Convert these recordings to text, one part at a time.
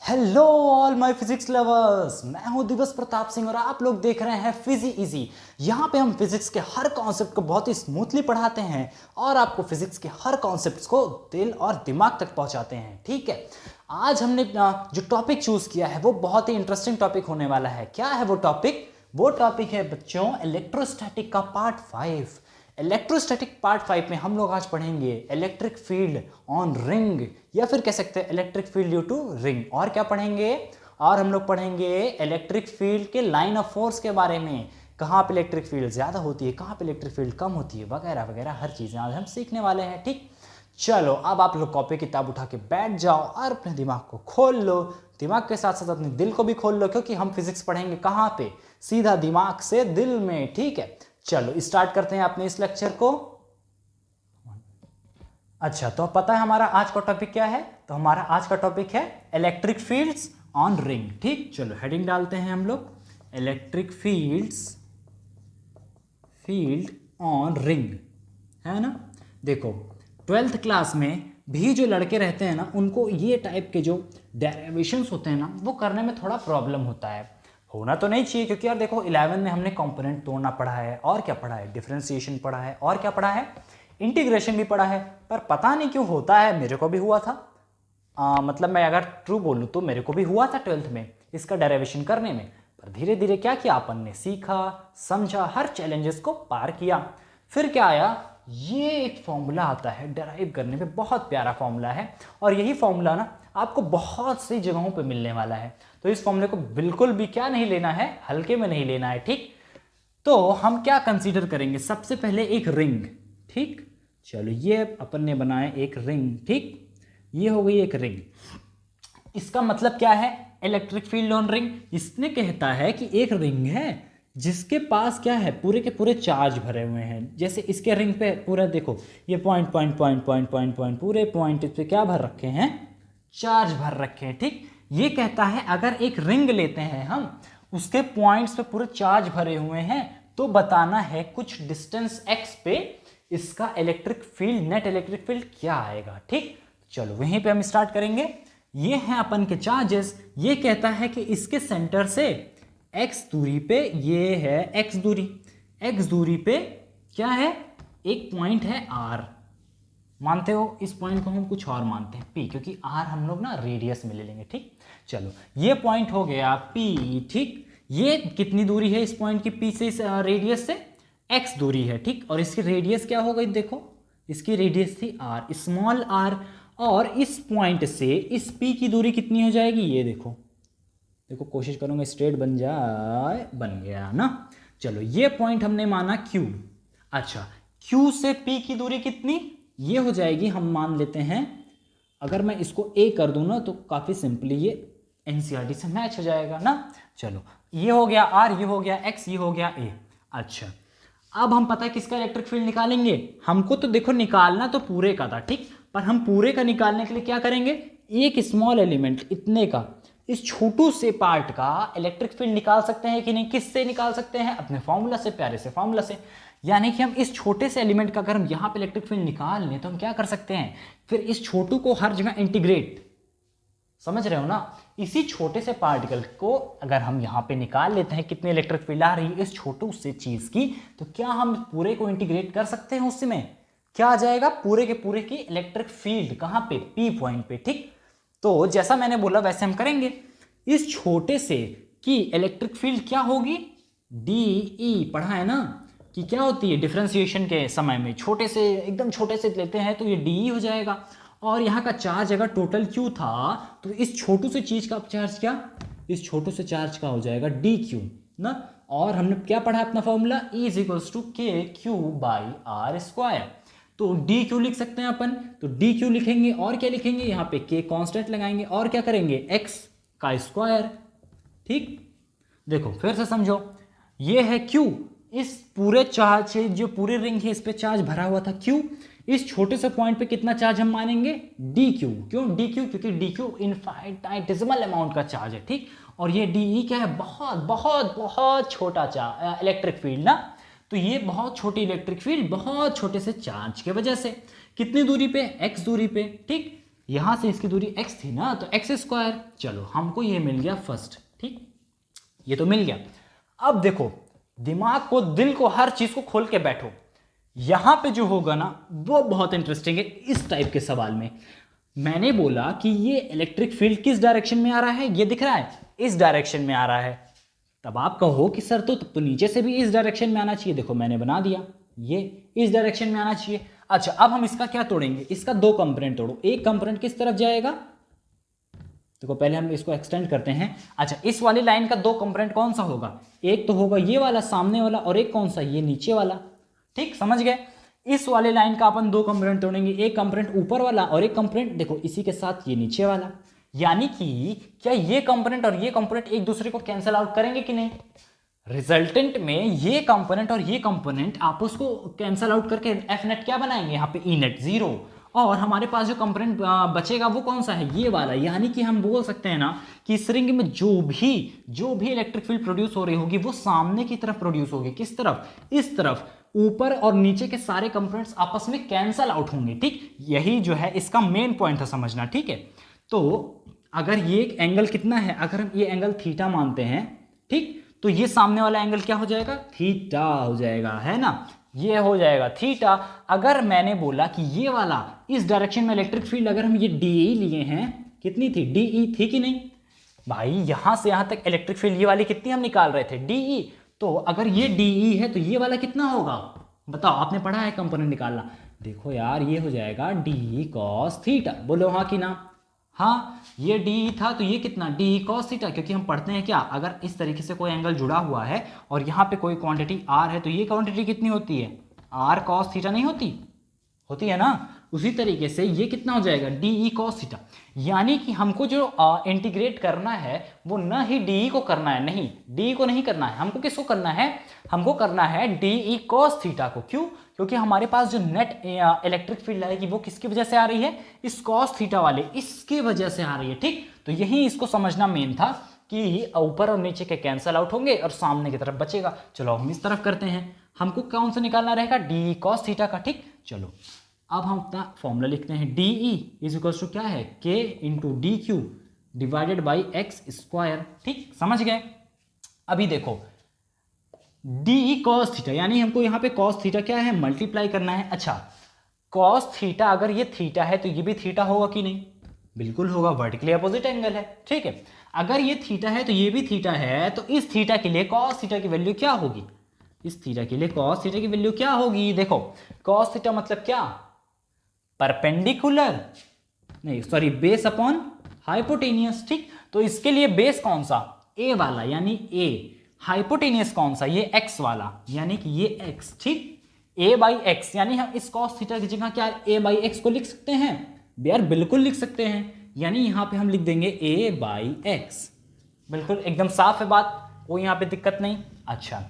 Hello all my physics lovers, मैं हूं दिवस प्रताप सिंह और आप लोग देख रहे हैं फिजी इजी। यहाँ पे हम फिजिक्स के हर कॉन्सेप्ट को बहुत ही स्मूथली पढ़ाते हैं और आपको फिजिक्स के हर कॉन्सेप्ट्स को दिल और दिमाग तक पहुंचाते हैं। ठीक है, आज हमने जो टॉपिक चूज किया है वो बहुत ही इंटरेस्टिंग टॉपिक होने वाला है। क्या है वो टॉपिक? वो टॉपिक है बच्चों इलेक्ट्रोस्टैटिक का पार्ट 5। इलेक्ट्रोस्टैटिक पार्ट 5 में हम लोग आज पढ़ेंगे इलेक्ट्रिक फील्ड ऑन रिंग, या फिर कह सकते हैं electric field due to ring. और क्या पढ़ेंगे? और हम लोग पढ़ेंगे इलेक्ट्रिक फील्ड के लाइन ऑफ फोर्स के बारे में, कहाँ पे इलेक्ट्रिक फील्ड ज़्यादा होती है, कहाँ पे इलेक्ट्रिक फील्ड कम होती है, वगैरह वगैरह हर चीज़ें आज हम सीखने वाले हैं। ठीक, चलो अब आप लोग कॉपी किताब उठा के बैठ जाओ और अपने दिमाग को खोल लो। दिमाग के साथ साथ अपने दिल को भी खोल लो, क्योंकि हम फिजिक्स पढ़ेंगे कहाँ पे? सीधा दिमाग से दिल में। ठीक है, चलो स्टार्ट करते हैं अपने इस लेक्चर को। अच्छा, तो पता है हमारा आज का टॉपिक क्या है? तो हमारा आज का टॉपिक है इलेक्ट्रिक फील्ड्स ऑन रिंग। ठीक, चलो हेडिंग डालते हैं हम लोग, इलेक्ट्रिक फील्ड ऑन रिंग, है ना। देखो 12th क्लास में भी जो लड़के रहते हैं ना, उनको ये टाइप के जो डेरिवेशंस होते हैं ना, वो करने में थोड़ा प्रॉब्लम होता है। होना तो नहीं चाहिए, क्योंकि यार देखो 11 में हमने कंपोनेंट तोड़ना पढ़ा है, और क्या पढ़ा है? डिफरेंशिएशन पढ़ा है, और क्या पढ़ा है? इंटीग्रेशन भी पढ़ा है। पर पता नहीं क्यों होता है, मेरे को भी हुआ था। मतलब मैं अगर ट्रू बोलूँ तो मेरे को भी हुआ था 12th में इसका डेरिवेशन करने में। पर धीरे धीरे क्या किया अपन ने, सीखा समझा, हर चैलेंजेस को पार किया। फिर क्या आया, ये एक फॉर्मूला आता है डेराइव करने में, बहुत प्यारा फॉर्मूला है। और यही फॉर्मूला ना आपको बहुत सी जगहों पे मिलने वाला है। तो इस फॉर्मूले को बिल्कुल भी क्या नहीं लेना है, हल्के में नहीं लेना है। ठीक, तो हम क्या कंसीडर करेंगे? सबसे पहले एक रिंग। ठीक, चलो ये अपन ने बनाया एक रिंग। ठीक, ये हो गई एक रिंग। इसका मतलब क्या है? Electric field on ring. इसने कहता है कि एक रिंग है जिसके पास क्या है, पूरे के पूरे चार्ज भरे हुए हैं। जैसे इसके रिंग पे पूरा देखो, ये point point point point point point पूरे पॉइंट इस पे क्या भर रखे हैं? चार्ज भर रखे हैं। ठीक, ये कहता है अगर एक रिंग लेते हैं हम, उसके पॉइंट्स पे पूरे चार्ज भरे हुए हैं, तो बताना है कुछ डिस्टेंस x पे इसका electric field, net electric field क्या आएगा। ठीक, चलो वहीं पे हम स्टार्ट करेंगे। ये है अपन के चार्जेस। ये कहता है कि इसके सेंटर से x दूरी पे, ये है x दूरी पे क्या है? एक पॉइंट है r। मानते हो? इस पॉइंट को हम कुछ और मानते हैं p, क्योंकि r हम लोग ना रेडियस में ले लेंगे। ठीक, चलो ये पॉइंट हो गया p। ठीक, ये कितनी दूरी है इस पॉइंट की p से, इस रेडियस से? x दूरी है। ठीक, और इसकी रेडियस क्या हो गई? देखो इसकी रेडियस थी r, स्मॉल r। और इस पॉइंट से इस p की दूरी कितनी हो जाएगी? ये देखो देखो, कोशिश करूंगा स्ट्रेट बन जाए, बन गया ना। चलो ये पॉइंट हमने माना q। अच्छा, q से p की दूरी कितनी? ये हो जाएगी, हम मान लेते हैं, अगर मैं इसको a कर दूं ना तो काफी सिंपली ये एनसीईआरटी से मैच हो जाएगा ना। चलो ये हो गया r, ये हो गया x, ये हो गया a। अच्छा, अब हम पता है किसका इलेक्ट्रिक फील्ड निकालेंगे? हमको तो देखो निकालना तो पूरे का था। ठीक, पर हम पूरे का निकालने के लिए क्या करेंगे? एक स्मॉल एलिमेंट, इतने का, इस छोटू से पार्ट का इलेक्ट्रिक फील्ड निकाल सकते हैं कि नहीं? किससे निकाल सकते हैं? अपने फॉर्मूला से, प्यारे से फॉर्मूला से। यानी कि हम इस छोटे से एलिमेंट का अगर हम यहाँ पे इलेक्ट्रिक फील्ड निकाल लें तो हम क्या कर सकते हैं? फिर इस छोटू को हर जगह इंटीग्रेट, समझ रहे हो ना? इसी छोटे से पार्टिकल को अगर हम यहाँ पे निकाल लेते हैं कितनी इलेक्ट्रिक फील्ड आ रही है इस छोटू से चीज की, तो क्या हम पूरे को इंटीग्रेट कर सकते हैं? उसमें क्या आ जाएगा? पूरे के पूरे की इलेक्ट्रिक फील्ड कहाँ पे? पी पॉइंट पे। ठीक, तो जैसा मैंने बोला वैसे हम करेंगे। इस छोटे से की इलेक्ट्रिक फील्ड क्या होगी? डी ई, पढ़ा है ना कि क्या होती है डिफरेंशिएशन के समय में, छोटे से, एकदम छोटे से लेते हैं तो ये डी ई हो जाएगा। और यहाँ का चार्ज अगर टोटल क्यू था, तो इस छोटू से चीज का चार्ज क्या? इस छोटू से चार्ज का हो जाएगा डी क्यू ना। और हमने क्या पढ़ा अपना formula? E is equals to के क्यू बाई आर स्क्वायर। तो डी क्यू लिख सकते हैं अपन, तो डी क्यू लिखेंगे और क्या लिखेंगे? यहाँ पे के कांस्टेंट लगाएंगे और क्या करेंगे? x का स्क्वायर। ठीक, देखो फिर से समझो, ये है Q, इस पूरे चार्ज से, जो पूरी रिंग है इस पे चार्ज भरा हुआ था Q। इस छोटे से पॉइंट पे कितना चार्ज हम मानेंगे? dq। क्यों dq? क्योंकि dq इनफाइनाइटेसिमल अमाउंट का चार्ज है। ठीक, और ये de क्या है? बहुत बहुत बहुत छोटा चार्ज, इलेक्ट्रिक फील्ड ना। तो ये बहुत छोटी इलेक्ट्रिक फील्ड बहुत छोटे से चार्ज के वजह से, कितनी दूरी पे? x दूरी पे। ठीक, यहाँ से इसकी दूरी x थी ना, तो x स्क्वायर। चलो हमको ये मिल गया फर्स्ट, ठीक, ये तो मिल गया। अब देखो दिमाग को, दिल को, हर चीज को खोल के बैठो। यहां पे जो होगा ना वो बहुत इंटरेस्टिंग है। इस टाइप के सवाल में मैंने बोला कि ये इलेक्ट्रिक फील्ड किस डायरेक्शन में आ रहा है, ये दिख रहा है इस डायरेक्शन में आ रहा है। तब आप कहो कि सर तो नीचे से भी इस डायरेक्शन में आना चाहिए। देखो मैंने बना दिया, ये इस डायरेक्शन में आना चाहिए। अच्छा अब हम इसका क्या तोड़ेंगे, इसका दो कंपोनेंट तोड़ो। एक कंपोनेंट किस तरफ जाएगा, देखो पहले हम इसको एक्सटेंड करते हैं। अच्छा इस वाली लाइन का दो कंपोनेंट कौन सा होगा, एक तो होगा ये वाला सामने वाला, और एक कौन सा, ये नीचे वाला। ठीक, समझ गए। इस वाले लाइन का अपन दो कंपोनेंट तोड़ेंगे, एक कंपोनेंट ऊपर वाला और एक कंपोनेंट देखो इसी के साथ ये नीचे वाला। यानी कि क्या ये कंपोनेंट और ये कंपोनेंट एक दूसरे को कैंसिल आउट करेंगे कि नहीं। रिजल्टेंट में ये कंपोनेंट और ये कंपोनेंट आपस को कैंसिल आउट करके एफ नेट क्या बनाएंगे, यहाँ पे ई नेट 0, और हमारे पास जो कंपोनेंट बचेगा वो कौन सा है, ये वाला। यानी कि हम बोल सकते हैं ना कि इस रिंग में जो भी इलेक्ट्रिक फील्ड प्रोड्यूस हो रही होगी वो सामने की तरफ प्रोड्यूस होगी। किस तरफ, इस तरफ। ऊपर और नीचे के सारे कंपोनेंट्स आपस में कैंसल आउट होंगे। ठीक, यही जो है इसका मेन पॉइंट था समझना। ठीक है, तो अगर ये एंगल कितना है, अगर हम ये एंगल थीटा मानते हैं, ठीक, तो ये सामने वाला एंगल क्या हो जाएगा, थीटा हो जाएगा, है ना, ये हो जाएगा थीटा। अगर मैंने बोला कि ये वाला इस डायरेक्शन में इलेक्ट्रिक फील्ड, अगर हम ये डी लिए हैं, कितनी थी, डी थी कि नहीं भाई, यहां से यहां तक इलेक्ट्रिक फील्ड ये वाली कितनी हम निकाल रहे थे, डी। तो अगर ये डी है तो ये वाला कितना होगा, बताओ, आपने पढ़ा है कंपोनेंट निकालना। देखो यार ये हो जाएगा डी कॉस थीटा, बोलो हाँ कि ना। हाँ, ये डी था तो ये कितना, डी कॉस थीटा, क्योंकि हम पढ़ते हैं क्या, अगर इस तरीके से कोई एंगल जुड़ा हुआ है और यहाँ पे कोई क्वांटिटी आर है तो ये क्वांटिटी कितनी होती है, आर कॉस थीटा नहीं होती, होती है ना। उसी तरीके से ये कितना हो जाएगा, डी ई कॉस थीटा। यानी कि हमको जो इंटीग्रेट करना है वो न ही डी को करना है, नहीं डी को नहीं करना है, हमको किसको करना है, हमको करना है डी ई कॉस थीटा को। क्यों, क्योंकि हमारे पास जो नेट इलेक्ट्रिक फील्ड आएगी वो किसकी वजह से आ रही है, इस कॉस थीटा वाले, इसकी वजह से आ रही है। ठीक, तो यही इसको समझना मेन था कि ऊपर और नीचे के कैंसल आउट होंगे और सामने की तरफ बचेगा। चलो हम इस तरफ करते हैं, हमको कौन सा निकालना रहेगा, डी कॉस थीटा का। ठीक, चलो अब हम अपना फॉर्मूला लिखते हैं, D E is equal to क्या है, K into D Q divided by X square. ठीक, समझ गए। अभी देखो डी ई कॉस थीटा, यानी हमको यहाँ पे कॉस थीटा क्या है, मल्टीप्लाई करना है। अच्छा कॉस थीटा, अगर ये थीटा है तो ये भी थीटा होगा कि नहीं, बिल्कुल होगा, वर्टिकली अपोजिट एंगल है। ठीक है, अगर ये थीटा है तो ये भी थीटा है, तो इस थीटा के लिए कॉस थीटा की वैल्यू क्या होगी, इस थीटा के लिए कॉस थीटा की वैल्यू क्या होगी, देखो कॉस थीटा मतलब क्या, परपेंडिकुलर, नहीं सॉरी, बेस अपॉन हाइपोटेनियस। ठीक, तो इसके लिए बेस कौन सा, ए वाला, यानी ए, हाइपोटेनियस कौन सा, ये एक्स वाला, यानी कि ये एक्स। ठीक, ए बाई एक्स, यानी हम इस कॉस थीटा की जगह क्या ए बाई एक्स को लिख सकते हैं, यार बिल्कुल लिख सकते हैं। यानी यहां पे हम लिख देंगे ए बाई एक्स, बिल्कुल एकदम साफ है बात, कोई यहां पे दिक्कत नहीं। अच्छा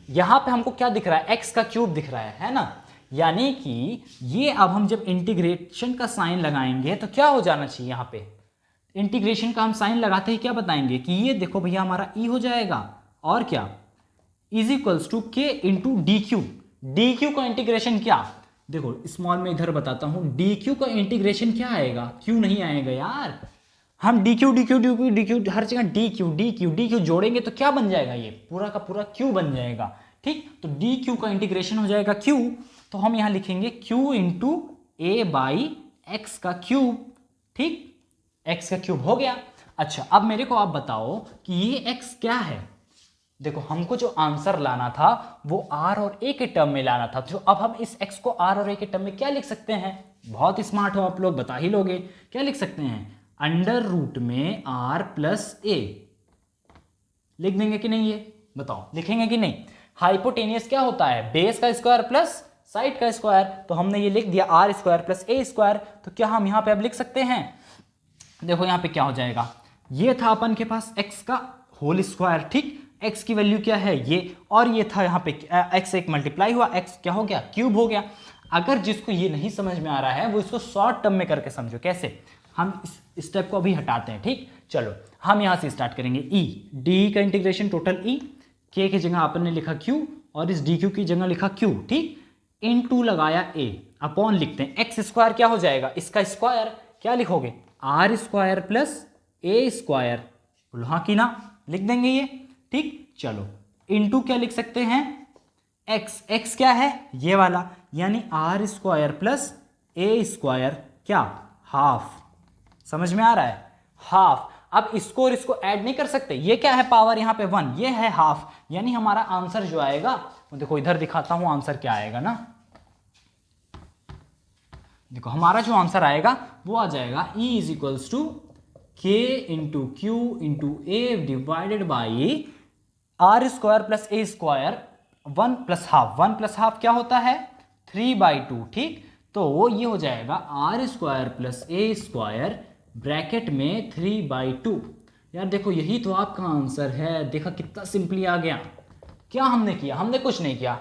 यहां पे हमको क्या दिख रहा है, एक्स का क्यूब दिख रहा है ना, यानी कि ये अब हम जब इंटीग्रेशन का साइन लगाएंगे तो क्या हो जाना चाहिए, यहाँ पे इंटीग्रेशन का हम साइन लगाते ही क्या बताएंगे कि ये देखो भैया हमारा ई हो जाएगा, और क्या, is equals to K into D Q. D Q का इंटीग्रेशन क्या, देखो स्मॉल में इधर बताता हूं, डी क्यू का इंटीग्रेशन क्या आएगा, क्यू नहीं आएगा यार, हम D Q D Q D Q D Q हर जगह D Q D Q D Q जोड़ेंगे तो क्या बन जाएगा, ये पूरा का पूरा क्यू बन जाएगा। ठीक, तो डी क्यू का इंटीग्रेशन हो जाएगा क्यू, तो हम यहां लिखेंगे q into A by x का क्यूब। ठीक, x का क्यूब हो गया। अच्छा अब मेरे को आप बताओ कि ये x क्या है, देखो हमको जो आंसर लाना था वो r और a के टर्म में लाना था, तो अब हम इस x को r और a के टर्म में क्या लिख सकते हैं, बहुत स्मार्ट हो आप लोग, बता ही लोगे, क्या लिख सकते हैं, अंडर रूट में r प्लस a लिख देंगे कि नहीं, ये बताओ लिखेंगे कि नहीं। हाइपोटेनियस क्या होता है, बेस का स्क्वायर प्लस साइड का स्क्वायर, तो हमने ये लिख दिया R square plus A square. तो क्या हम यहां पे अब लिख सकते हैं, देखो यहां पे क्या हो जाएगा, ये था अपन के पास x का होल स्क्वायर। ठीक, x की वैल्यू क्या है ये, और ये था यहाँ पे x एक मल्टीप्लाई हुआ, x क्या हो गया, क्यूब हो गया। अगर जिसको ये नहीं समझ में आ रहा है वो इसको शॉर्ट टर्म में करके समझो, कैसे, हम इस स्टेप को अभी हटाते हैं। ठीक, चलो हम यहां से स्टार्ट करेंगे, ई डी का इंटीग्रेशन टोटल ई, के की जगह अपन ने लिखा क्यू और इस डी क्यू की जगह लिखा क्यू। ठीक, इन टू लगाया ए, अपॉन लिखते हैं एक्स स्क्वायर क्या हो जाएगा, इसका स्क्वायर, क्या लिखोगे, R square plus A square, बोलो हाँ कि ना, लिख देंगे ये, ठीक। चलो इनटू क्या लिख सकते हैं, एक्स, एक्स क्या है ये वाला, यानी R square plus A square क्या, हाफ, समझ में आ रहा है, हाफ। अब इसको और इसको ऐड नहीं कर सकते, ये क्या है पावर यहाँ पे 1, ये है हाफ, यानी हमारा आंसर जो आएगा, देखो इधर दिखाता हूं आंसर क्या आएगा ना, देखो हमारा जो आंसर आएगा वो आ जाएगा E is equals to K into Q into A divided by R square plus A square, 1 plus half, 1 plus half क्या होता है 3/2, ठीक। तो ये हो जाएगा R square plus A square bracket में 3/2। यार देखो यही तो आपका आंसर है, देखा कितना सिंपली आ गया। क्या हमने किया, हमने कुछ नहीं किया,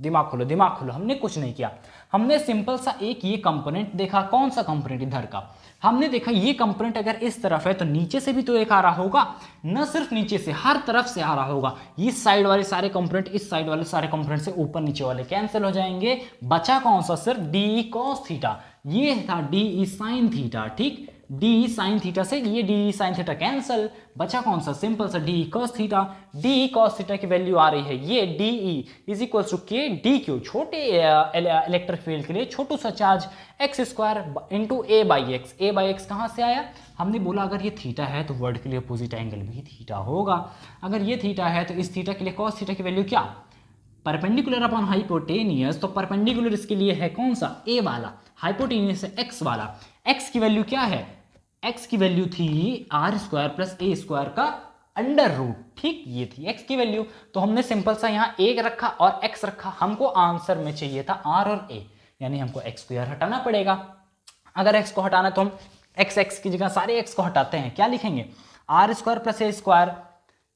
दिमाग खोलो दिमाग खोलो, हमने कुछ नहीं किया, हमने सिंपल सा एक ये कंपोनेंट देखा, कौन सा कंपोनेंट, इधर का, हमने देखा ये कंपोनेंट अगर इस तरफ है तो नीचे से भी तो एक आ रहा होगा, न सिर्फ नीचे से हर तरफ से आ रहा होगा, इस साइड वाले सारे कंपोनेंट इस साइड वाले सारे कंपोनेंट से ऊपर नीचे वाले कैंसिल हो जाएंगे, बचा कौन सा, सिर्फ डी कॉस थीटा, ये था डी साइन थीटा, ठीक। डी साइन थीटा से ये डी साइन थीटा कैंसिल, बचा कौन सा, सिंपल सा D cos theta, D cos theta की वैल्यू आ रही है ये D E is equal to K D Q, छोटे इलेक्ट्रिक फील्ड के लिए छोटू सा charge X square into A by X, A by X कहाँ से आया, हमने बोला अगर ये थीटा है तो वर्ड के लिए अपोजिट एंगल भी थीटा होगा, अगर ये थीटा है तो इस थीटा के लिए कॉस थीटा की वैल्यू क्या, परपेंडिकुलर अपॉन हाइपोटेनियस, तो परपेंडिकुलर इसके लिए है कौन सा, ए वाला, हाइपोटेनियस है एक्स वाला, एक्स की वैल्यू क्या है, एक्स की वैल्यू थी R square plus A square का अंडर रूट, ठीक, ये थी एक्स की वैल्यू। तो हमने सिंपल सा यहाँ एक रखा और एक्स रखा, हमको आंसर में चाहिए था आर और ए, यानी हमको एक्स स्क्वायर हटाना पड़ेगा। अगर एक्स को हटाना है तो हम एक्स, एक्स की जगह सारे एक्स को हटाते हैं, क्या लिखेंगे, R square plus A square,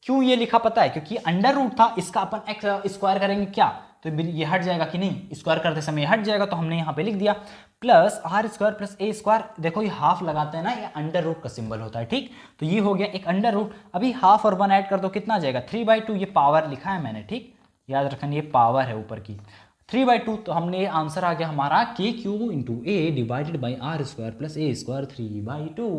क्यों ये लिखा पता है, क्योंकि अंडर रूट था, इसका अपन एक्स स्क्वायर करेंगे क्या, तो ये हट जाएगा कि नहीं, स्क्वायर करते समय हट जाएगा, तो हमने यहाँ पे लिख दिया plus are square plus A square, देखो ये हाफ लगाते हैं ना, ये अंडर रूट का सिंबल होता है, ठीक। तो ये हो गया एक अंडर रूट, अभी हाफ और 1 ऐड कर दो कितना आ जाएगा 3/2, ये पावर लिखा है मैंने, ठीक, याद रखना ये पावर है ऊपर की 3/2, तो हमने आंसर आ गया हमारा K Q into A divided by R square plus A square 3/2,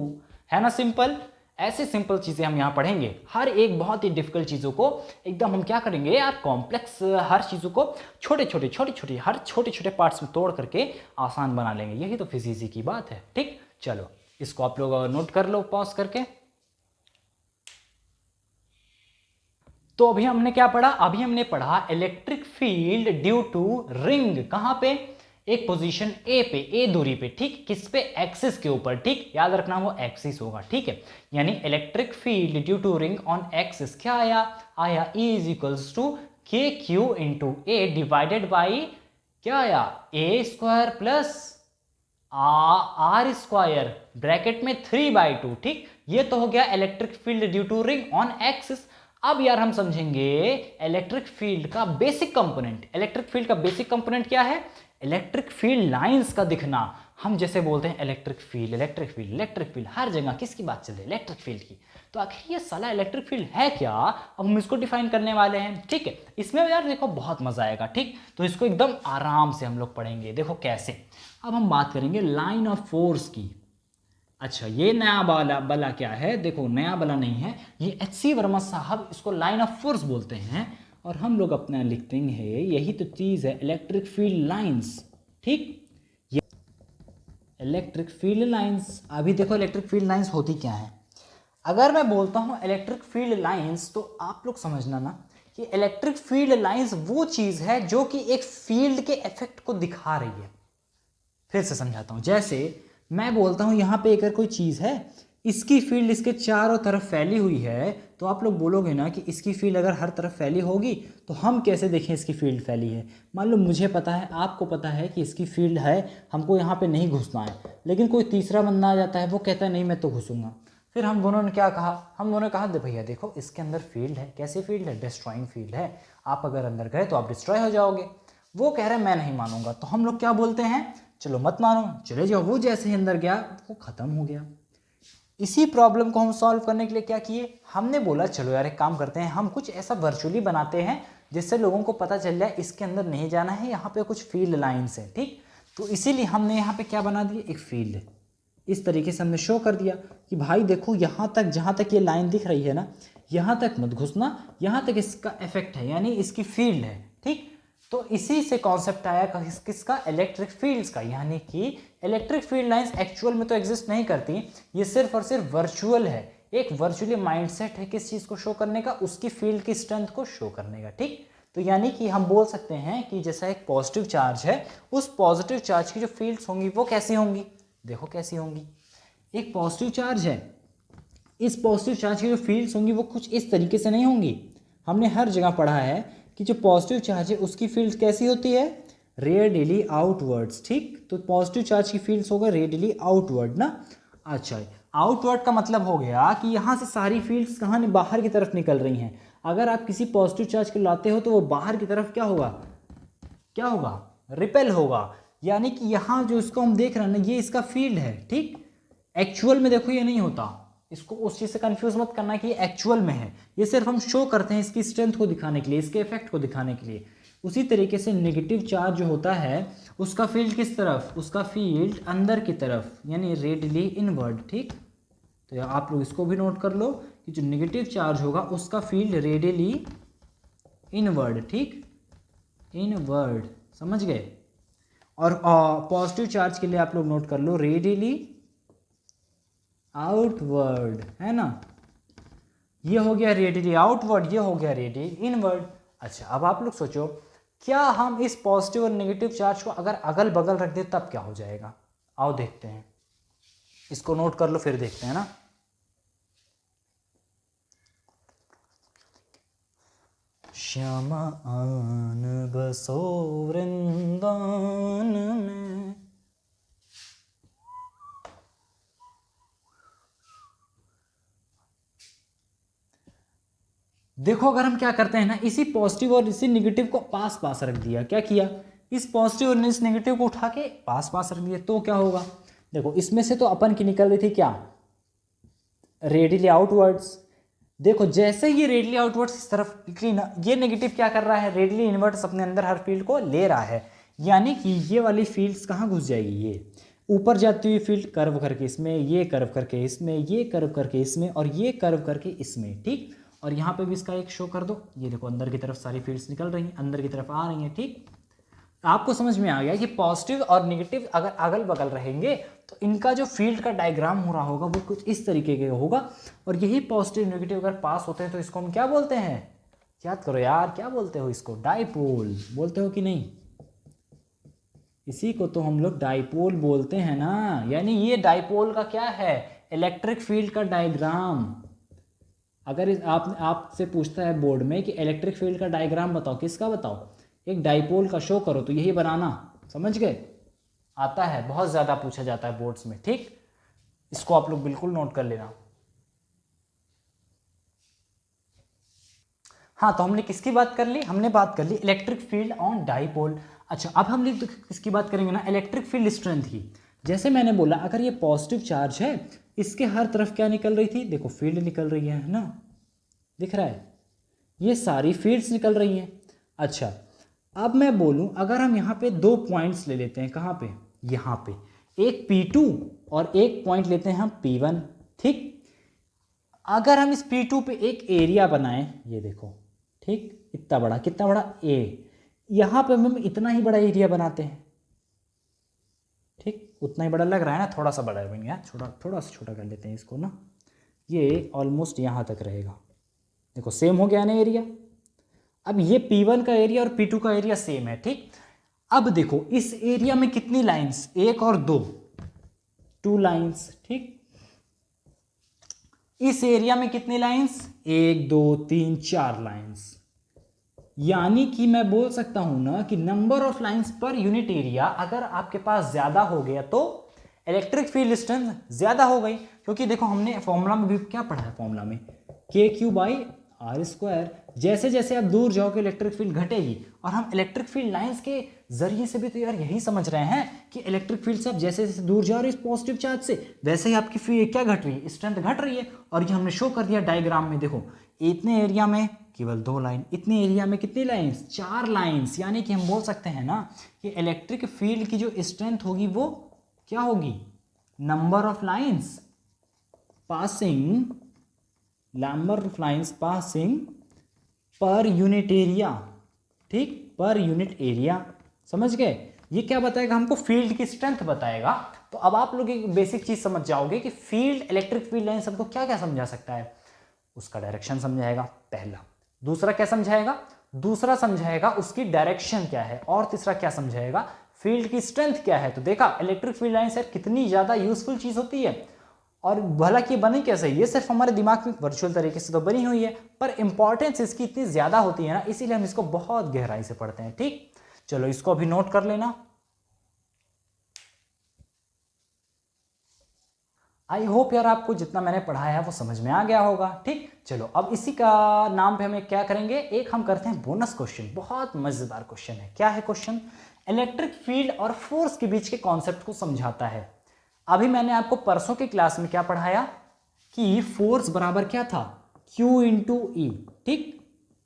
है ना सिंपल। ऐसे सिंपल चीजें हम यहाँ पढ़ेंगे, हर एक बहुत ही डिफिकल्ट चीजों को एकदम हम क्या करेंगे यार, कॉम्प्लेक्स हर चीजों को छोटे छोटे हर छोटे छोटे पार्ट्स में तोड़ करके आसान बना लेंगे, यही तो फिजिक्स की बात है, ठीक। चलो इसको आप लोग नोट कर लो पॉज करके। तो अभी हमने क्या पढ़ा, अभी हमने पढ़ा electric field due to ring, कहां पे, एक पोजीशन ए पे, ए दूरी पे, ठीक, किस पे, एक्सिस के ऊपर, ठीक, याद रखना वो एक्सिस होगा, ठीक है। यानी electric field due to ring on axis क्या आया E इज इक्वल्स टू के Q into A divided by क्या आया a square plus are square bracket में 3/2, ठीक। ये तो हो गया electric field due to ring on axis. अब यार हम समझेंगे इलेक्ट्रिक फील्ड का बेसिक कंपोनेंट, इलेक्ट्रिक फील्ड का बेसिक कंपोनेंट क्या है, इलेक्ट्रिक फील्ड लाइंस का दिखना। हम जैसे बोलते हैं electric field electric field electric field, हर जगह किसकी बात चल रही है, इलेक्ट्रिक फील्ड की। तो आखिर ये साला इलेक्ट्रिक फील्ड है क्या, अब हम इसको डिफाइन करने वाले हैं, ठीक है। इसमें यार देखो बहुत मजा आएगा, ठीक। तो इसको एकदम आराम से हम लोग पढ़ेंगे, देखो कैसे। अब हम बात करेंगे लाइन ऑफ फोर्स की। अच्छा ये नया बला क्या है, देखो नया बला नहीं है, ये HC वर्मा साहब इसको लाइन ऑफ फोर्स बोलते हैं, और हम लोग अपना लिखते हैं, यही तो चीज़ है इलेक्ट्रिक फील्ड लाइंस, ठीक। ये इलेक्ट्रिक फील्ड लाइंस, अभी देखो इलेक्ट्रिक फील्ड लाइंस होती क्या है। अगर मैं बोलता हूँ इलेक्ट्रिक फील्ड लाइंस, तो आप लोग समझना ना कि इलेक्ट्रिक फील्ड लाइंस वो चीज़ है जो कि एक फील्ड के इफेक्ट को दिखा रही है। फिर से समझाता हूँ, जैसे मैं बोलता हूँ यहाँ पे अगर कोई चीज़ है, इसकी फील्ड इसके चारों तरफ फैली हुई है, तो आप लोग बोलोगे ना कि इसकी फील्ड अगर हर तरफ फैली होगी तो हम कैसे देखें इसकी फील्ड फैली है। मान लो मुझे पता है, आपको पता है कि इसकी फील्ड है, हमको यहाँ पे नहीं घुसना है, लेकिन कोई तीसरा बंदा आ जाता है, वो कहता है नहीं मैं तो घुसूंगा। फिर हम दोनों ने क्या कहा, हम दोनों ने कहा दे भैया देखो इसके अंदर फील्ड है, कैसी फील्ड है, डिस्ट्रॉइंग फील्ड है, आप अगर अंदर गए तो आप डिस्ट्रॉय हो जाओगे। वो कह रहे हैं मैं नहीं मानूंगा, तो हम लोग क्या बोलते हैं, चलो मत मानो चले जाओ। वो जैसे ही अंदर गया वो खत्म हो गया। इसी प्रॉब्लम को हम सॉल्व करने के लिए क्या किए, हमने बोला चलो यार एक काम करते हैं, हम कुछ ऐसा वर्चुअली बनाते हैं जिससे लोगों को पता चल जाए इसके अंदर नहीं जाना है, यहाँ पे कुछ फील्ड लाइंस है, ठीक। तो इसीलिए हमने यहाँ पे क्या बना दिए, एक फील्ड, इस तरीके से हमने शो कर दिया कि भाई देखो यहाँ तक, जहाँ तक ये लाइन दिख रही है ना, यहाँ तक मत घुसना, यहाँ तक इसका इफेक्ट है, यानी इसकी फील्ड है। ठीक, तो इसी से कॉन्सेप्ट आया किसका, इलेक्ट्रिक फील्ड्स का। यानी कि इलेक्ट्रिक फील्ड लाइंस एक्चुअल में तो एग्जिस्ट नहीं करती, ये सिर्फ और सिर्फ वर्चुअल है, एक वर्चुअली माइंडसेट है किस चीज़ को शो करने का, उसकी फील्ड की स्ट्रेंथ को शो करने का। ठीक, तो यानी कि हम बोल सकते हैं कि जैसा एक पॉजिटिव चार्ज है, उस पॉजिटिव चार्ज की जो फील्ड्स होंगी वो कैसी होंगी, देखो कैसी होंगी। एक पॉजिटिव चार्ज है, इस पॉजिटिव चार्ज की जो फील्ड्स होंगी वो कुछ इस तरीके से नहीं होंगी। हमने हर जगह पढ़ा है कि जो पॉजिटिव चार्ज है उसकी फील्ड कैसी होती है, रेडियली आउटवर्ड्स। ठीक, तो पॉजिटिव चार्ज की फील्ड्स हो गए रेडियली आउटवर्ड ना। अच्छा, आउटवर्ड का मतलब हो गया कि यहाँ से सारी फील्ड्स कहाँ, बाहर की तरफ निकल रही हैं। अगर आप किसी पॉजिटिव चार्ज को लाते हो तो वो बाहर की तरफ क्या होगा, क्या होगा, रिपेल होगा। यानी कि यहाँ जो इसको हम देख रहे हैं ना, ये इसका फील्ड है। ठीक, एक्चुअल में देखो ये नहीं होता, इसको उस चीज़ से कंफ्यूज मत करना कि ये एक्चुअल में है, ये सिर्फ हम शो करते हैं इसकी स्ट्रेंथ को दिखाने के लिए, इसके इफेक्ट को दिखाने के लिए। उसी तरीके से नेगेटिव चार्ज जो होता है उसका फील्ड किस तरफ, उसका फील्ड अंदर की तरफ, यानी रेडियली इनवर्ड। ठीक, तो आप लोग इसको भी नोट कर लो कि जो नेगेटिव चार्ज होगा उसका फील्ड रेडियली इनवर्ड। ठीक, इनवर्ड, समझ गए। और पॉजिटिव चार्ज के लिए आप लोग नोट कर लो रेडियली आउटवर्ड, है ना। ये हो गया रेडियली आउटवर्ड, ये हो गया रेडियली इनवर्ड। अच्छा, अब आप लोग सोचो, क्या हम इस पॉजिटिव और नेगेटिव चार्ज को अगर अगल बगल रख दें तब क्या हो जाएगा, आओ देखते हैं। इसको नोट कर लो फिर देखते हैं ना। श्यामा आन बसो वृंदावन में, देखो अगर हम क्या करते हैं ना, इसी पॉजिटिव और इसी नेगेटिव को पास पास रख दिया, क्या किया, इस पॉजिटिव और इस नेगेटिव को उठा के पास पास रख दिया, तो क्या होगा, देखो इसमें से तो अपन की निकल रही थी क्या, रेडियली आउटवर्ड्स। देखो जैसे ये रेडियली आउटवर्ड्स इस तरफ निकली ना, ये नेगेटिव क्या कर रहा है, रेडियली इनवर्ड्स अपने अंदर हर फील्ड को ले रहा है। यानी कि ये वाली फील्ड्स कहाँ घुस जाएगी, ये ऊपर जाती हुई फील्ड कर्व करके इसमें, ये कर्व करके इसमें, ये कर्व करके इसमें, और ये कर्व करके इसमें। ठीक, और यहाँ पे भी इसका एक शो कर दो, ये देखो अंदर की तरफ सारी फील्ड्स निकल रही हैं, अंदर की तरफ आ रही हैं। ठीक, आपको समझ में आ गया कि पॉजिटिव और नेगेटिव अगर अगल बगल रहेंगे तो इनका जो फील्ड का डायग्राम हो रहा होगा वो कुछ इस तरीके का होगा। और यही पॉजिटिव नेगेटिव अगर पास होते हैं तो इसको हम क्या बोलते हैं, याद करो यार, क्या बोलते हो इसको, डाइपोल बोलते हो कि नहीं, इसी को तो हम लोग डाइपोल बोलते हैं ना। यानी ये डाइपोल का क्या है, इलेक्ट्रिक फील्ड का डायग्राम। अगर आपसे पूछता है बोर्ड में कि इलेक्ट्रिक फील्ड का डायग्राम बताओ, किसका बताओ, एक डाइपोल का शो करो, तो यही बनाना, समझ गए, आता है, बहुत ज़्यादा पूछा जाता है बोर्ड्स में। ठीक, इसको आप लोग बिल्कुल नोट कर लेना। हाँ, तो हमने किसकी बात कर ली, हमने बात कर ली इलेक्ट्रिक फील्ड ऑन डाइपोल। अच्छा, अब हम लोग किसकी बात करेंगे ना, इलेक्ट्रिक फील्ड स्ट्रेंथ की। जैसे मैंने बोला, अगर ये पॉजिटिव चार्ज है, इसके हर तरफ क्या निकल रही थी, देखो फील्ड निकल रही है ना, दिख रहा है, ये सारी फील्ड्स निकल रही हैं। अच्छा, अब मैं बोलूं, अगर हम यहाँ पे दो पॉइंट्स ले लेते हैं, कहाँ पे, यहाँ पे, एक P2 और एक पॉइंट लेते हैं हम P1। ठीक, अगर हम इस P2 पे एक एरिया बनाएं, ये देखो, ठीक, इतना बड़ा, कितना बड़ा, A, यहाँ पे हम इतना ही बड़ा एरिया बनाते हैं। ठीक, उतना ही बड़ा लग रहा है ना, थोड़ा सा बड़ा बन गया, थोड़ा सा छोटा कर लेते हैं इसको ना, ये ऑलमोस्ट यहाँ तक रहेगा। देखो सेम हो गया ना एरिया। अब ये P1 का एरिया और P2 का एरिया सेम है। ठीक, अब देखो इस एरिया में कितनी लाइंस, एक और दो, 2 लाइंस। ठीक, इस एरिया में कितनी लाइंस, 1 2 3 4 लाइंस। यानी कि मैं बोल सकता हूं ना कि number of lines per unit area अगर आपके पास ज्यादा हो गया तो इलेक्ट्रिक फील्ड स्ट्रेंथ ज्यादा हो गई। क्योंकि देखो हमने फॉर्मूला में भी क्या पढ़ा है, फॉर्मूला में KQ/R²। जैसे जैसे आप दूर जाओगे इलेक्ट्रिक फील्ड घटेगी। और हम इलेक्ट्रिक फील्ड लाइंस के जरिए से भी तो यार यही समझ रहे हैं कि इलेक्ट्रिक फील्ड से आप जैसे जैसे दूर जा रहे हो इस पॉजिटिव चार्ज से, वैसे ही आपकी फील्ड क्या घट रही है, स्ट्रेंथ घट रही है। और ये हमने शो कर दिया डायग्राम में। देखो इतने एरिया में केवल 2 लाइन, इतने एरिया में कितनी लाइंस, 4 लाइंस। यानी कि हम बोल सकते हैं ना कि इलेक्ट्रिक फील्ड की जो स्ट्रेंथ होगी वो क्या होगी, number of lines passing, number of lines passing per unit area, ठीक, पर यूनिट एरिया, समझ गए। ये क्या बताएगा हमको, फील्ड की स्ट्रेंथ बताएगा। तो अब आप लोग एक बेसिक चीज समझ जाओगे कि फील्ड, इलेक्ट्रिक फील्ड लाइन सबको क्या क्या समझा सकता है। उसका डायरेक्शन समझाएगा पहला, दूसरा क्या समझाएगा, दूसरा समझाएगा उसकी डायरेक्शन क्या है, और तीसरा क्या समझाएगा, फील्ड की स्ट्रेंथ क्या है। तो देखा इलेक्ट्रिक फील्ड लाइन से कितनी ज्यादा यूजफुल चीज होती है। और भला कि बनी कैसे, ये सिर्फ हमारे दिमाग में वर्चुअल तरीके से तो बनी हुई है, पर इंपॉर्टेंस इसकी इतनी ज्यादा होती है ना, इसीलिए हम इसको बहुत गहराई से पढ़ते हैं। ठीक, चलो इसको अभी नोट कर लेना। आई होप यार आपको जितना मैंने पढ़ाया है वो समझ में आ गया होगा। ठीक, चलो अब इसी का नाम पे हम एक क्या करेंगे, एक हम करते हैं बोनस क्वेश्चन। बहुत मजेदार क्वेश्चन है। क्या है क्वेश्चन, इलेक्ट्रिक फील्ड और फोर्स के बीच के कॉन्सेप्ट को समझाता है। अभी मैंने आपको परसों की क्लास में क्या पढ़ाया कि फोर्स बराबर क्या था, Q इंटू ई। ठीक,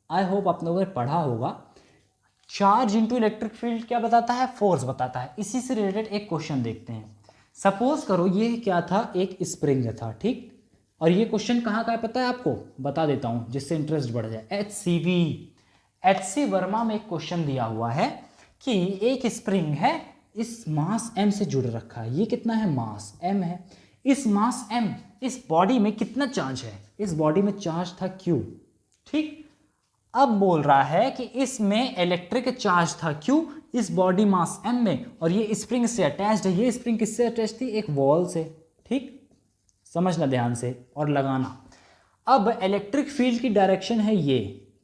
आई होप आप लोगों ने पढ़ा होगा। चार्ज इंटू इलेक्ट्रिक फील्ड क्या बताता है, फोर्स बताता है। इसी से रिलेटेड एक क्वेश्चन देखते हैं। सपोज करो ये क्या था, एक स्प्रिंग था, ठीक, और ये क्वेश्चन कहाँ का है पता है आपको, बता देता हूं जिससे इंटरेस्ट बढ़ जाए। HC वर्मा में एक क्वेश्चन दिया हुआ है कि एक स्प्रिंग है, इस मास m से जुड़ रखा है। ये कितना है, मास m है। इस मास m, इस बॉडी में कितना चार्ज है, इस बॉडी में चार्ज था Q। ठीक, अब बोल रहा है कि इसमें इलेक्ट्रिक चार्ज था Q इस बॉडी मास m में, और ये स्प्रिंग से अटैच्ड है। ये स्प्रिंग किससे अटैच्ड थी, एक वॉल से। ठीक, समझना ध्यान से और लगाना। अब इलेक्ट्रिक फील्ड की डायरेक्शन है ये,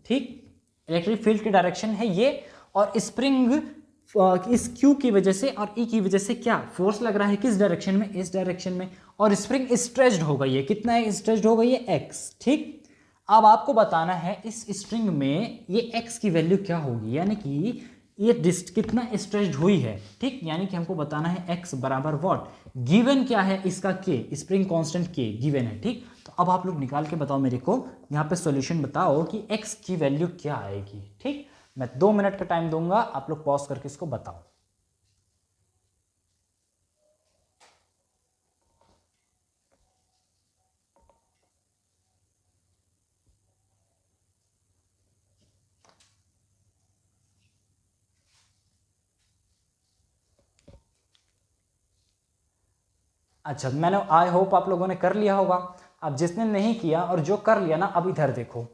ठीक, इलेक्ट्रिक फील्ड की डायरेक्शन है ये, और स्प्रिंग इस Q की वजह से और E की वजह से क्या फोर्स लग रहा है, किस डायरेक्शन में, इस डायरेक्शन में, और स्प्रिंग स्ट्रेच्ड हो गई है। कितना है, स्ट्रेच्ड हो गई है x। ठीक, अब आपको बताना है इस स्ट्रिंग में ये x की वैल्यू क्या होगी, यानी कि ये डिस्ट कितना स्ट्रेच्ड हुई है। ठीक, यानी कि हमको बताना है x बराबर व्हाट, गिवन क्या है इसका k, spring constant k given है। ठीक, तो अब आप लोग निकाल के बताओ मेरे को, यहाँ पे सॉल्यूशन बताओ कि x की वैल्यू क्या आएगी। ठीक, मैं 2 मिनट का टाइम दूंगा, आप लोग पॉज करके इसको बताओ। अच्छा, मैंने आई होप आप लोगों ने कर लिया होगा। अब जिसने नहीं किया और जो कर लिया ना, अब इधर देखो।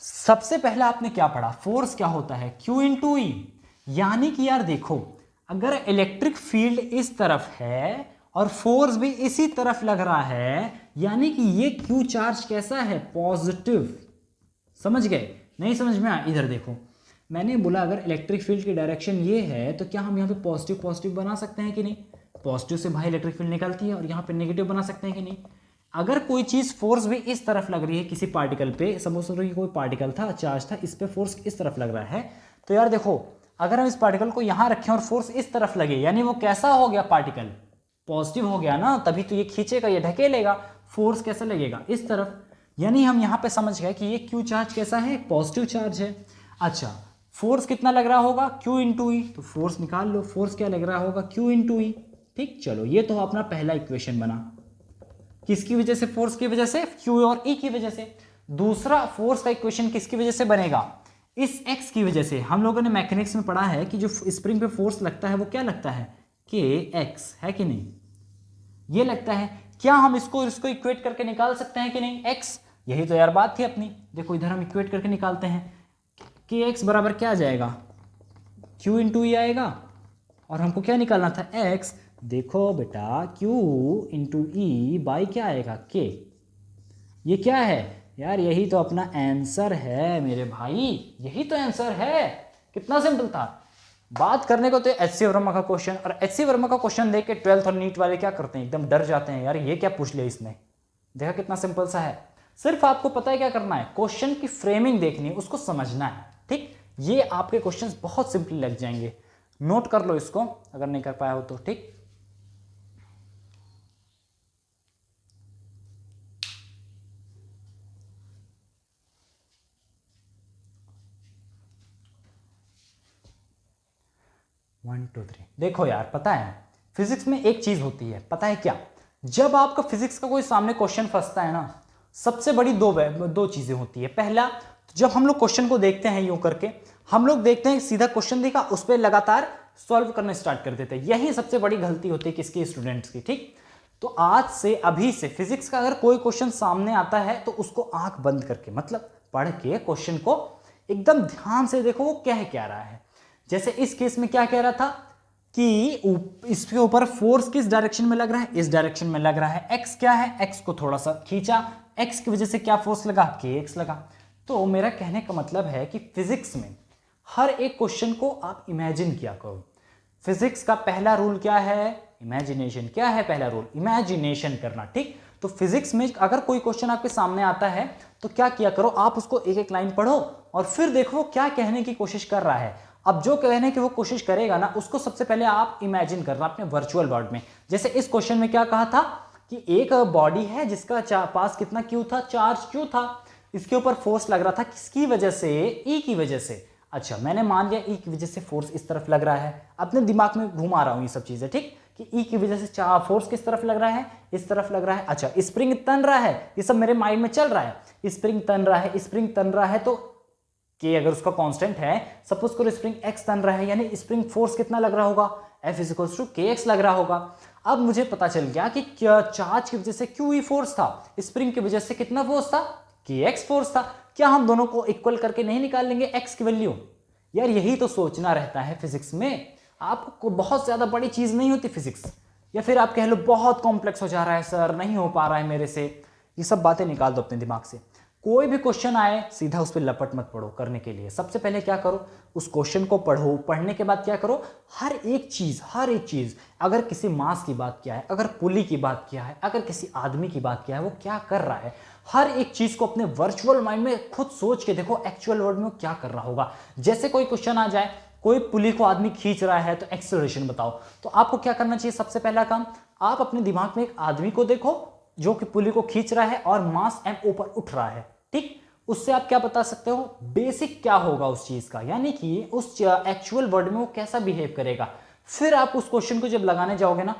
सबसे पहले आपने क्या पढ़ा, फोर्स क्या होता है, Q इंटू ई। यानी कि यार देखो, अगर इलेक्ट्रिक फील्ड इस तरफ है और फोर्स भी इसी तरफ लग रहा है, यानी कि ये Q चार्ज कैसा है, पॉजिटिव। समझ गए, नहीं समझ में आया, इधर देखो। मैंने बोला अगर इलेक्ट्रिक फील्ड की डायरेक्शन ये है, तो क्या हम यहाँ पे पॉजिटिव पॉजिटिव बना सकते हैं कि नहीं, पॉजिटिव से भाई इलेक्ट्रिक फील्ड निकलती है, और यहाँ पे नेगेटिव बना सकते हैं कि नहीं। अगर कोई चीज फोर्स भी इस तरफ लग रही है किसी पार्टिकल पे, सपोज करो कि कोई पार्टिकल था, चार्ज था, इस पे फोर्स इस तरफ लग रहा है, तो यार देखो अगर हम इस पार्टिकल को यहां रखें और फोर्स इस तरफ लगे, यानी वो कैसा हो गया, पार्टिकल पॉजिटिव हो गया ना, तभी तो ये खींचेगा, ये ढकेलेगा। फोर्स कैसा लगेगा, इस तरफ। यानी हम यहां पे समझ गए कि ये क्यू चार्ज कैसा है, पॉजिटिव चार्ज है। अच्छा, फोर्स कितना लग रहा होगा, क्यू इंटू ई। तो फोर्स निकाल लो, फोर्स क्या लग रहा होगा, क्यू इंटू ई। ठीक, चलो ये तो अपना पहला इक्वेशन बना, किसकी वजह से, फोर्स की वजह से, Q और E की वजह से। दूसरा फोर्स का इक्वेशन किसकी वजह से बनेगा, इस x की वजह से। हम लोगों ने मैकेनिक्स में पढ़ा है कि जो स्प्रिंग पे फोर्स लगता है वो क्या लगता है, kx, है कि नहीं, ये लगता है। क्या हम इसको इसको इक्वेट करके निकाल सकते हैं कि नहीं, x, यही तो यार बात थी अपनी। देखो इधर हम इक्वेट करके निकालते हैं, kx बराबर क्या आ जाएगा, Q इंटू ई आएगा, और हमको क्या निकालना था, x। देखो बेटा, Q इंटू ई बाई क्या आएगा, k। ये क्या है यार, यही तो अपना आंसर है मेरे भाई, यही तो आंसर है। कितना सिंपल था। बात करने को तो HC वर्मा का क्वेश्चन, और HC वर्मा का क्वेश्चन देख के 12th और नीट वाले क्या करते हैं, एकदम डर जाते हैं, यार ये क्या पूछ लिया इसने। देखा कितना सिंपल सा है। सिर्फ आपको पता है क्या करना है, क्वेश्चन की फ्रेमिंग देखनी है, उसको समझना है। ठीक, ये आपके क्वेश्चंस बहुत सिंपली लग जाएंगे। नोट कर लो इसको अगर नहीं कर पाया हो तो। ठीक, वन टू थ्री। देखो यार पता है, फिजिक्स में एक चीज होती है, पता है क्या? जब आपका फिजिक्स का कोई सामने क्वेश्चन फंसता है ना, सबसे बड़ी दो चीजें होती है। पहला, जब हम लोग क्वेश्चन को देखते हैं यूं करके, हम लोग देखते हैं सीधा क्वेश्चन देखा, उस पर लगातार सॉल्व करना स्टार्ट कर देते हैं। यही सबसे बड़ी गलती होती है किसकी? स्टूडेंट्स की। ठीक, तो आज से अभी से फिजिक्स का अगर कोई क्वेश्चन सामने आता है तो उसको आंख बंद करके, मतलब पढ़ के क्वेश्चन को एकदम ध्यान से देखो वो कह क्या रहा है। जैसे इस केस में क्या कह रहा था कि इसके ऊपर फोर्स किस डायरेक्शन में लग रहा है? इस डायरेक्शन में लग रहा है। एक्स क्या है? एक्स को थोड़ा सा खींचा, एक्स की वजह से क्या फोर्स लगा? के एक्स लगा। तो मेरा कहने का मतलब है कि फिजिक्स में हर एक क्वेश्चन को आप इमेजिन किया करो। फिजिक्स का पहला रूल क्या है? इमेजिनेशन। क्या है पहला रूल? इमेजिनेशन करना। ठीक, तो फिजिक्स में अगर कोई क्वेश्चन आपके सामने आता है तो क्या किया करो, आप उसको एक एक लाइन पढ़ो और फिर देखो क्या कहने की कोशिश कर रहा है। अब जो कहने की वो कोशिश करेगा ना, उसको सबसे पहले आप इमेजिन करना अपने वर्चुअल वर्ल्ड में। जैसे इस क्वेश्चन में क्या कहा था कि एक बॉडी है जिसका पास कितना क्यू था? चार्ज क्यू था। इसके ऊपर फोर्स लग रहा था किसकी वजह से? ई की वजह से। अच्छा, मैंने मान लिया ई की वजह से फोर्स इस तरफ लग रहा है। अपने दिमाग में घुमा रहा हूं ये सब चीजें, ठीक, कि ई की वजह से फोर्स किस तरफ लग रहा है? इस तरफ लग रहा है। अच्छा, स्प्रिंग तन रहा है, ये सब मेरे माइंड में चल रहा है। स्प्रिंग तन रहा है, स्प्रिंग तन रहा है, तो के अगर उसका कांस्टेंट है, सपोज करो स्प्रिंग एक्स तन रहा है, यानी स्प्रिंग फोर्स कितना लग रहा होगा? F इज टू के एक्स लग रहा होगा। अब मुझे पता चल गया कि चार्ज की वजह से क्यू ई फोर्स था, स्प्रिंग की वजह से कितना फोर्स था? के एक्स फोर्स था। क्या हम दोनों को इक्वल करके नहीं निकाल लेंगे एक्स की वैल्यू? यार यही तो सोचना रहता है फिजिक्स में। आपको बहुत ज्यादा बड़ी चीज नहीं होती फिजिक्स, या फिर आप कह लो बहुत कॉम्प्लेक्स हो जा रहा है सर, नहीं हो पा रहा है मेरे से, ये सब बातें निकाल दो अपने दिमाग से। कोई भी क्वेश्चन आए सीधा उस पर लपट मत पड़ो। करने के लिए सबसे पहले क्या करो, उस क्वेश्चन को पढ़ो। पढ़ने के बाद क्या करो, हर एक चीज, अगर किसी मास की बात किया है, अगर पुली की बात किया है, अगर किसी आदमी की बात किया है, वो क्या कर रहा है, हर एक चीज को अपने वर्चुअल माइंड में खुद सोच के देखो एक्चुअल वर्ल्ड में वो क्या कर रहा होगा। जैसे कोई क्वेश्चन आ जाए, कोई पुली को आदमी खींच रहा है तो एक्सेलरेशन बताओ, तो आपको क्या करना चाहिए? सबसे पहला काम, आप अपने दिमाग में एक आदमी को देखो जो कि पुली को खींच रहा है और मास एम ऊपर उठ रहा है। ठीक, उससे आप क्या बता सकते हो? बेसिक क्या होगा उस चीज का, यानी कि उस एक्चुअल वर्ल्ड में वो कैसा बिहेव करेगा। फिर आप उस क्वेश्चन को जब लगाने जाओगे ना,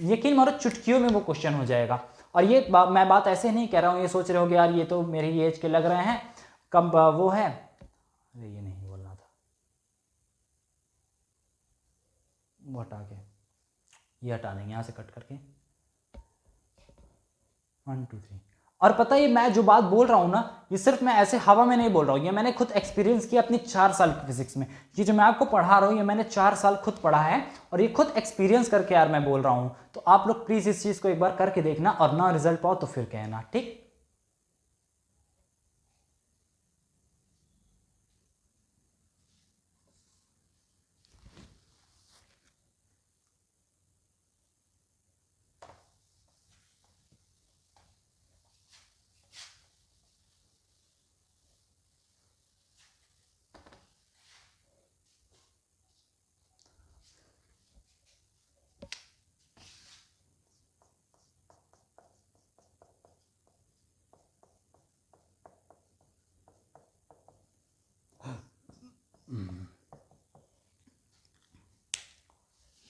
यकीन मानो चुटकियों में वो क्वेश्चन हो जाएगा। और ये मैं बात ऐसे नहीं कह रहा हूं, ये सोच रहे हो यार ये तो मेरी एज के लग रहे हैं, कम वो है, अरे ये नहीं बोलना था, वो हटा के, ये हटा देंगे यहाँ से कट करके। 1 2 3। और पता है मैं जो बात बोल रहा हूं ना, ये सिर्फ मैं ऐसे हवा में नहीं बोल रहा हूं, ये मैंने खुद एक्सपीरियंस किया अपनी 4 साल की फिजिक्स में। ये जो मैं आपको पढ़ा रहा हूं, ये मैंने 4 साल खुद पढ़ा है और ये खुद एक्सपीरियंस करके यार मैं बोल रहा हूं। तो आप लोग प्लीज इस चीज को एक बार करके देखना, और ना रिजल्ट पाओ तो फिर कहना। ठीक,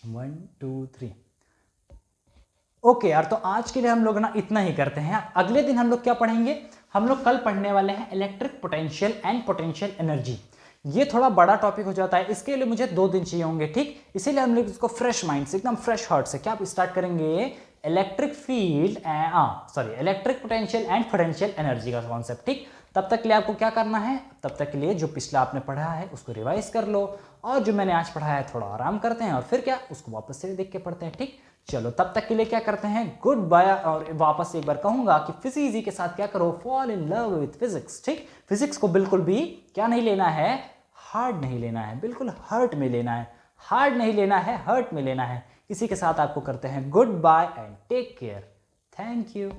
वन टू थ्री। ओके यार, तो आज के लिए हम लोग ना इतना ही करते हैं। अगले दिन हम लोग क्या पढ़ेंगे? हम लोग कल पढ़ने वाले हैं electric potential and potential energy. ये थोड़ा बड़ा टॉपिक हो जाता है, इसके लिए मुझे 2 दिन चाहिए होंगे। ठीक, इसीलिए हम लोग इसको फ्रेश माइंड से, एकदम फ्रेश हार्ट से क्या स्टार्ट करेंगे? Electric field, electric potential and potential energy का कॉन्सेप्ट। ठीक, तब तक के लिए आपको क्या करना है? तब तक के लिए जो पिछला आपने पढ़ा है उसको रिवाइज कर लो, और जो मैंने आज पढ़ाया है थोड़ा आराम करते हैं, और फिर क्या उसको वापस से देख के पढ़ते हैं। ठीक, चलो तब तक के लिए क्या करते हैं? Goodbye. और वापस से एक बार कहूंगा कि फिजिक्स के साथ क्या करो? Fall in love with physics. ठीक, फिजिक्स को बिल्कुल भी क्या नहीं लेना है? हार्ड नहीं लेना है, बिल्कुल हर्ट में लेना है। हार्ड नहीं लेना है, हर्ट में लेना है। इसी के साथ आपको करते हैं goodbye and take care. Thank you.